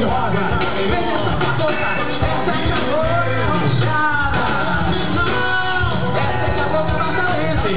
roda. Vem essa cabocla, essa é cabocla rochada. Essa é cabocla batalhante.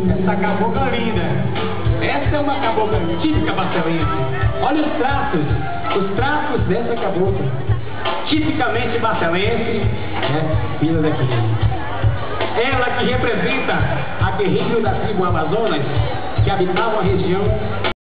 Essa cabocla linda. Essa é uma cabocla típica bacelense. Olha os traços dessa cabocla. Tipicamente bacelense, filha daqui. Ela que representa a guerrilha da tribo Amazonas que habitava a região